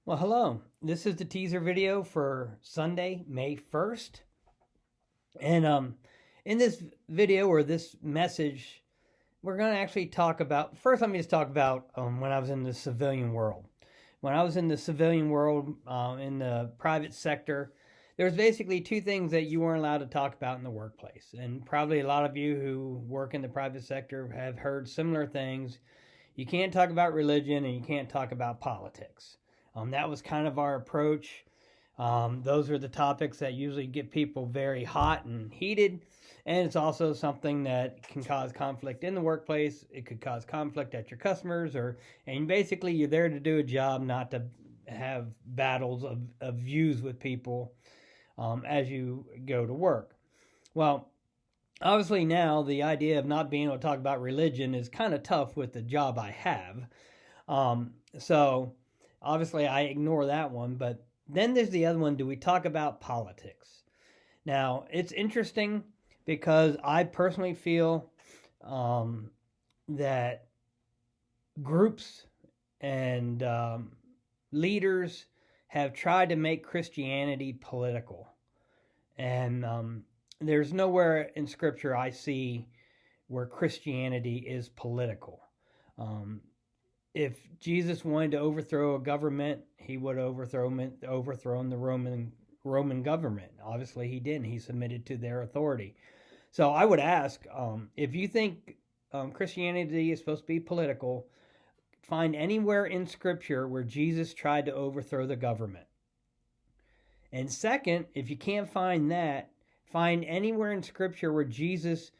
Well, hello. This is the teaser video for Sunday, May 1st. And in this video or this message, we're going to actually talk about first, let me just talk about when I was in the civilian world. When I was in the civilian world, in the private sector, there's basically two things that you weren't allowed to talk about in the workplace. And probably a lot of you who work in the private sector have heard similar things. You can't talk about religion and you can't talk about politics. That was kind of our approach. Those are the topics that usually get people very hot and heated. And it's also something that can cause conflict in the workplace. It could cause conflict at your customers, and basically you're there to do a job, not to have battles of views with people as you go to work. Well, obviously now the idea of not being able to talk about religion is kind of tough with the job I have. So obviously I ignore that one, but then there's the other one. Do we talk about politics? Now, it's interesting because I personally feel that groups and leaders have tried to make Christianity political. And there's nowhere in Scripture I see where Christianity is political. If Jesus wanted to overthrow a government, he would have overthrown the Roman government. Obviously, he didn't. He submitted to their authority. So I would ask, if you think Christianity is supposed to be political, find anywhere in Scripture where Jesus tried to overthrow the government. And second, if you can't find that, find anywhere in Scripture where Jesus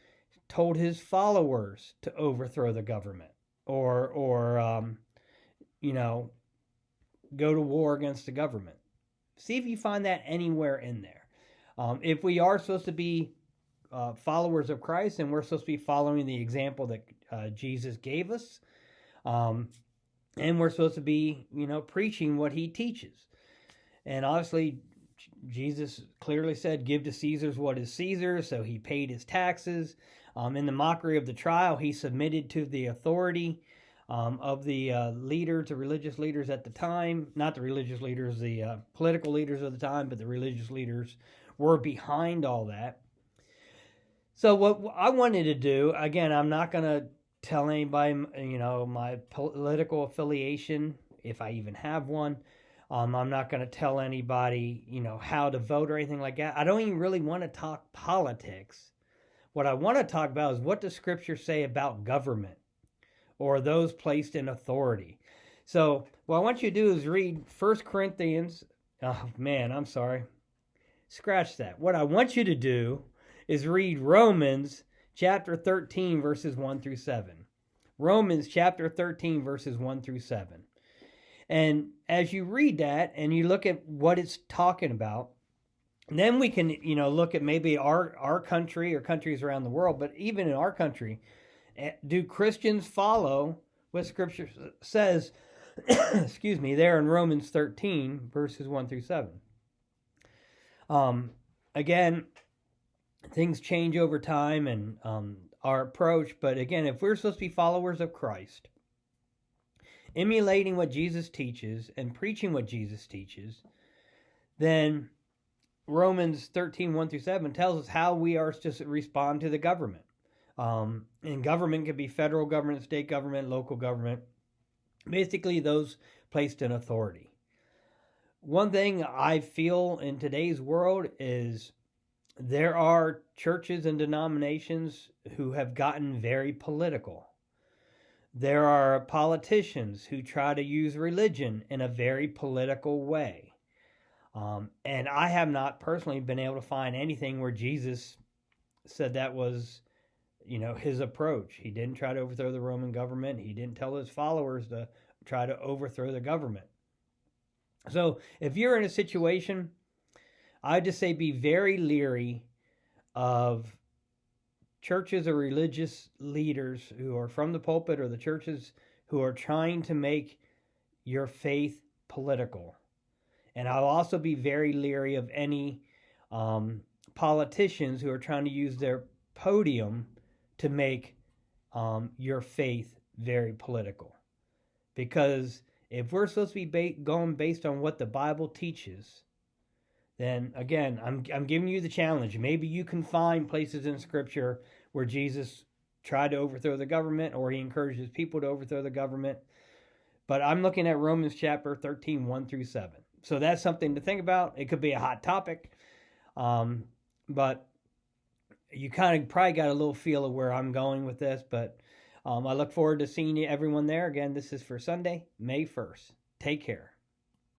told his followers to overthrow the government or go to war against the government. See if you find that anywhere in there. If we are supposed to be followers of Christ, and we're supposed to be following the example that Jesus gave us, and we're supposed to be, preaching what he teaches. And obviously, Jesus clearly said, give to Caesar's what is Caesar, so he paid his taxes. In the mockery of the trial, he submitted to the authority of the the religious leaders at the time. Not the religious leaders, the political leaders of the time, but the religious leaders were behind all that. So what I wanted to do, again, I'm not going to tell anybody, my political affiliation, if I even have one. I'm not going to tell anybody, how to vote or anything like that. I don't even really want to talk politics. What I want to talk about is, what does Scripture say about government or those placed in authority? So what I want you to do is read 1 Corinthians. Oh, man, I'm sorry. Scratch that. What I want you to do is read Romans chapter 13, verses 1 through 7. Romans chapter 13, verses 1 through 7. And as you read that and you look at what it's talking about, then we can, look at maybe our country or countries around the world, but even in our country, do Christians follow what Scripture says, excuse me, there in Romans 13, verses 1 through 7. Again, things change over time and our approach, but again, if we're supposed to be followers of Christ, emulating what Jesus teaches and preaching what Jesus teaches, then Romans 13, 1 through 7 tells us how we are to respond to the government. And government could be federal government, state government, local government, basically those placed in authority. One thing I feel in today's world is there are churches and denominations who have gotten very political. There are politicians who try to use religion in a very political way. And I have not personally been able to find anything where Jesus said that was, his approach. He didn't try to overthrow the Roman government. He didn't tell his followers to try to overthrow the government. So if you're in a situation, I just say be very leery of churches or religious leaders who are from the pulpit, or the churches who are trying to make your faith political. And I'll also be very leery of any politicians who are trying to use their podium to make your faith very political. Because If we're supposed to be going based on what the Bible teaches, then again, I'm giving you the challenge. Maybe you can find places in Scripture where Jesus tried to overthrow the government, or he encourages people to overthrow the government. But I'm looking at Romans chapter 13, 1 through 7. So that's something to think about. It could be a hot topic. But you kind of probably got a little feel of where I'm going with this. But I look forward to seeing everyone there. Again, this is for Sunday, May 1st. Take care.